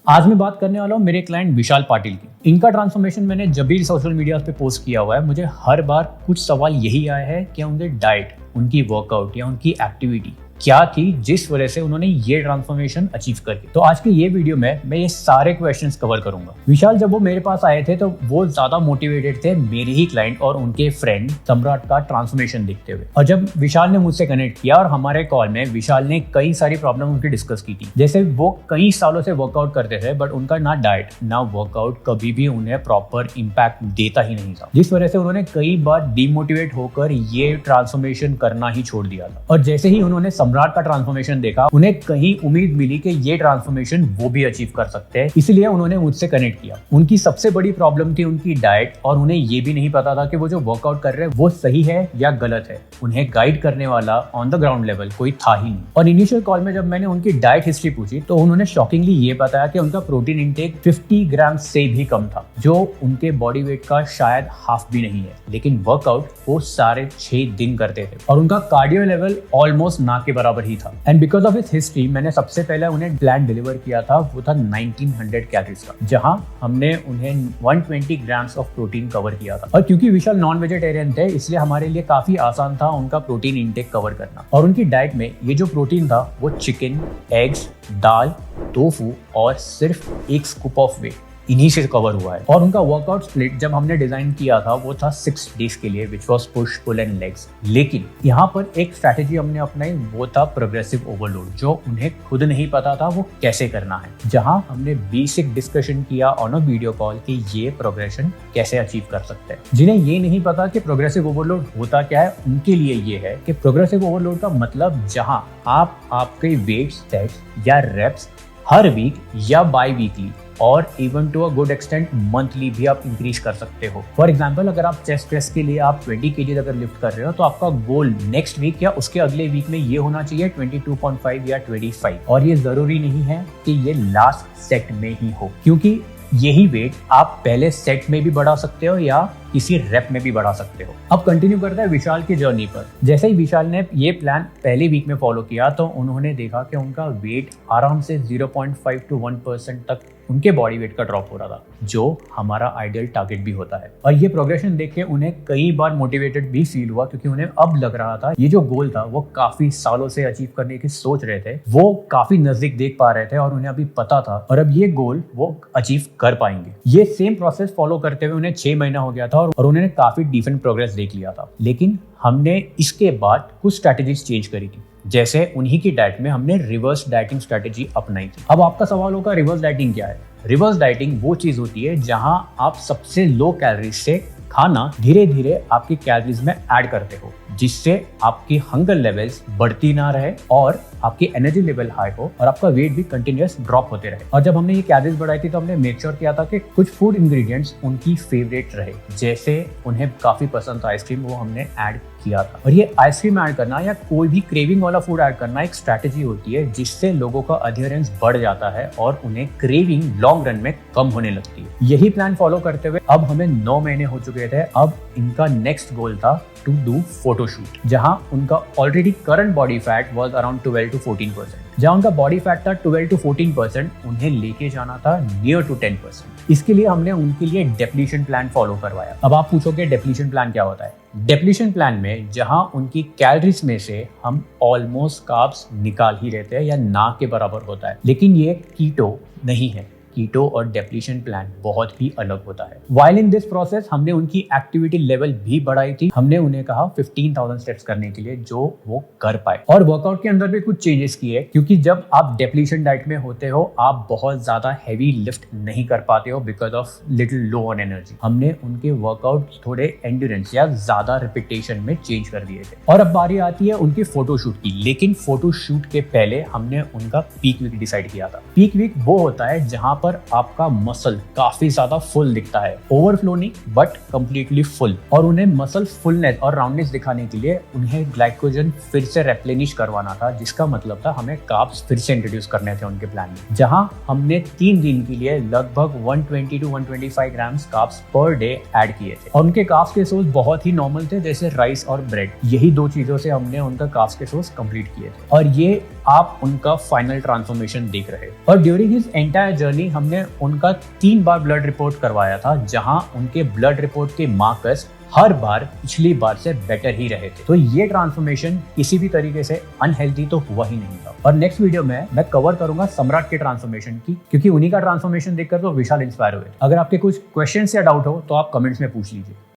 आज मैं बात करने वाला हूँ मेरे क्लाइंट विशाल पाटिल की। इनका ट्रांसफॉर्मेशन मैंने जब भी सोशल मीडिया पे पोस्ट किया हुआ है, मुझे हर बार कुछ सवाल यही आया है कि उनके डाइट, उनकी वर्कआउट या उनकी एक्टिविटी क्या थी जिस वजह से उन्होंने ये ट्रांसफॉर्मेशन अचीव करके। तो आज की ये वीडियो में मैं ये सारे क्वेश्चंस कवर करूंगा। विशाल जब वो मेरे पास आए थे तो वो ज्यादा मोटिवेटेड थे मेरे ही क्लाइंट और उनके फ्रेंड सम्राट का ट्रांसफॉर्मेशन देखते हुए। और जब विशाल ने मुझसे कनेक्ट किया और हमारे कॉल में विशाल ने कई सारी प्रॉब्लम उनकी डिस्कस की थी। जैसे वो कई सालों से वर्कआउट करते थे बट उनका ना डाइट ना वर्कआउट कभी भी उन्हें प्रॉपर इम्पैक्ट देता ही नहीं था, जिस वजह से उन्होंने कई बार डिमोटिवेट होकर ये ट्रांसफॉर्मेशन करना ही छोड़ दिया था। और जैसे ही उन्होंने सम्राट का ट्रांसफॉर्मेशन देखा, उन्हें कहीं उम्मीद मिली कि ये ट्रांसफॉर्मेशन वो भी अचीव कर सकते हैं, इसलिए उन्होंने मुझसे कनेक्ट किया। उनकी सबसे बड़ी प्रॉब्लम थी उनकी डाइट और उन्हें ये भी नहीं पता था कि वो जो वर्कआउट कर रहे हैं वो सही है या गलत है। उन्हें गाइड करने वाला ऑन द ग्राउंड लेवल कोई था ही नहीं। और इनिशियल कॉल में जब मैंने उनकी डाइट हिस्ट्री पूछी तो उन्होंने शॉकिंगली ये बताया कि उनका प्रोटीन इंटेक 50 ग्राम से भी कम था, जो उनके बॉडी वेट का शायद हाफ भी नहीं है। लेकिन वर्कआउट वो सारे 6 दिन करते थे और उनका कार्डियो लेवल ऑलमोस्ट ना के बराबर ही था। एंड बिकॉज ऑफ इस हिस्ट्री मैंने सबसे पहले उन्हें प्लान डिलीवर किया था, वो था 1900 कैलोरीज का, जहां हमने उन्हें 120 ग्राम्स ऑफ प्रोटीन कवर किया था। और क्योंकि विशाल नॉन वेजिटेरियन थे इसलिए हमारे लिए काफी आसान था उनका प्रोटीन इंटेक कवर करना। और उनकी डाइट में ये जो प्रोटीन था वो चिकन, एग्स, दाल, टोफू और सिर्फ एक स्कूप ऑफ व्हे इन्हीं से कवर हुआ है। और उनका वर्कआउट स्प्लिट जब हमने डिजाइन किया था वो था 6 डेज के लिए, which was push, pull and legs. लेकिन यहाँ पर एक स्ट्रैटेजी हमने अपनाई, वो था प्रोग्रेसिव ओवरलोड, जो उन्हें खुद नहीं पता था वो कैसे करना है। जहाँ हमने बेसिक डिस्कशन किया ऑन अ वीडियो कॉल कि ये प्रोग्रेशन कैसे अचीव कर सकते हैं। जिन्हें ये नहीं पता कि प्रोग्रेसिव ओवरलोड होता क्या है, उनके लिए ये है कि प्रोग्रेसिव ओवरलोड का मतलब जहाँ आप आपके वेट सेट्स या रेप्स हर वीक या बाई वीकली और even to a good extent monthly भी आप इंक्रीज कर सकते हो। फॉर एग्जांपल, अगर आप चेस्ट प्रेस के लिए आप 20 kg अगर लिफ्ट कर रहे हो तो आपका गोल नेक्स्ट वीक या उसके अगले वीक में ये होना चाहिए 22.5 या 25। और ये जरूरी नहीं है कि ये लास्ट सेट में ही हो, क्योंकि यही वेट आप पहले सेट में भी बढ़ा सकते हो या किसी रेप में भी बढ़ा सकते हो। अब कंटिन्यू करते हैं विशाल की जर्नी पर। जैसे ही विशाल ने ये प्लान पहले वीक में फॉलो किया तो उन्होंने देखा कि उनका वेट आराम से 0.5 to 1% तक उनके बॉडी वेट का ड्रॉप हो रहा था, जो हमारा आइडियल टारगेट भी होता है। और ये प्रोग्रेशन देख के उन्हें कई बार मोटिवेटेड भी फील हुआ, क्योंकि उन्हें अब लग रहा था ये जो गोल था वो काफी सालों से अचीव करने की सोच रहे थे, वो काफी नजदीक देख पा रहे थे और उन्हें अभी पता था और अब ये गोल वो अचीव कर पाएंगे। ये सेम प्रोसेस फॉलो करते हुए उन्हें 6 महीना हो गया था और उन्होंने काफी डिफरेंट प्रोग्रेस देख लिया था। लेकिन हमने इसके बाद कुछ स्ट्रैटेजीज चेंज करी थी। जैसे उन्हीं की डाइट में हमने रिवर्स डाइटिंग स्ट्रैटेजी अपनाई थी। अब आपका सवाल होगा रिवर्स डाइटिंग क्या है? रिवर्स डाइटिंग वो चीज होती है जहां आप सबसे लो कैलोरीज से खाना धीरे धीरे आपकी कैलोरीज में ऐड करते हो, जिससे आपकी हंगर लेवल्स बढ़ती ना रहे और आपकी एनर्जी लेवल हाई हो और आपका वेट भी कंटिन्यूअस ड्रॉप होते रहे। और जब हमने ये कैलोरीज बढ़ाई थी तो हमने मेक श्योर किया था कि कुछ फूड इंग्रेडिएंट्स उनकी फेवरेट रहे। जैसे उन्हें काफी पसंद था आइसक्रीम, वो हमने ऐड किया था। और ये आइसक्रीम ऐड करना या कोई भी क्रेविंग वाला फूड ऐड करना एक स्ट्रैटेजी होती है जिससे लोगों का अधेरेंस बढ़ जाता है और उन्हें क्रेविंग लॉन्ग रन में कम होने लगती है। यही प्लान फॉलो करते हुए अब हमें 9 महीने हो चुके थे। अब इनका नेक्स्ट गोल था टू डू फोटोशूट, जहां उनका already current body fat was around 12 to 14%। जहां उनका बॉडी फैट था 12 to 14%, उन्हें लेके जाना था नियर टू 10%। इसके लिए हमने उनके लिए डेप्लीशन प्लान फॉलो करवाया। अब आप पूछोगे डेप्लीशन प्लान क्या होता है? डेप्लीशन प्लान में जहां उनकी कैलोरीज में से हम ऑलमोस्ट कार्ब्स निकाल ही लेते हैं या ना के बराबर होता है, लेकिन ये कीटो नहीं है। कीटो और डेप्लीशन प्लान बहुत ही अलग होता है। वाइल इन दिस प्रोसेस हमने उनकी एक्टिविटी लेवल भी बढ़ाई थी। हमने उन्हें कहा 15,000 स्टेप्स करने के लिए, जो वो कर पाए। और वर्कआउट के अंदर भी कुछ चेंजेस किए, क्योंकि जब आप डेप्लीशन डाइट में होते हो आप बहुत ज्यादा हैवी लिफ्ट नहीं कर पाते हो because of little low on energy. हमने उनके वर्कआउट थोड़े एंड्योरेंस या ज्यादा रिपीटेशन में चेंज कर दिए थे। और अब बारी आती है उनकी फोटोशूट की। लेकिन फोटोशूट के पहले हमने उनका पीक वीक डिसाइड किया था। पीक वीक वो होता है जहां पर आपका मसल काफी ज्यादा फुल दिखता है, ओवरफ्लो नहीं बट कंप्लीटली फुल। और उन्हें मसल फुलनेस और राउंडनेस दिखाने के लिए उन्हें ग्लाइकोजन फिर से रेप्लेनिश करवाना था, जिसका मतलब था हमें कार्ब्स फिर से इंट्रोड्यूस करने थे उनके प्लान में। जहां हमने 3 दिन के लिए लगभग 120 to 125 grams carbs per day add किए थे। और उनके कार्ब्स के सोर्स बहुत ही नॉर्मल थे, जैसे राइस और ब्रेड। यही 2 चीजों से हमने उनका कार्ब्स के सोर्स कंप्लीट किए थे। और ये आप उनका फाइनल ट्रांसफॉर्मेशन देख रहे। और ड्यूरिंग हिज एंटायर जर्नी हमने उनका 3 बार ब्लड रिपोर्ट करवाया था, जहां उनके ब्लड रिपोर्ट के मार्कर्स हर बार पिछली बार से बेटर ही रहे थे। तो ये ट्रांसफॉर्मेशन किसी भी तरीके से अनहेल्दी तो हुआ ही नहीं था। और नेक्स्ट वीडियो में मैं कवर करूंगा सम्राट के ट्रांसफॉर्मेशन की, क्योंकि उन्हीं का ट्रांसफॉर्मेशन देखकर तो विशाल इंस्पायर हुए। अगर आपके कुछ क्वेश्चन या डाउट हो तो आप कमेंट्स में पूछ लीजिए।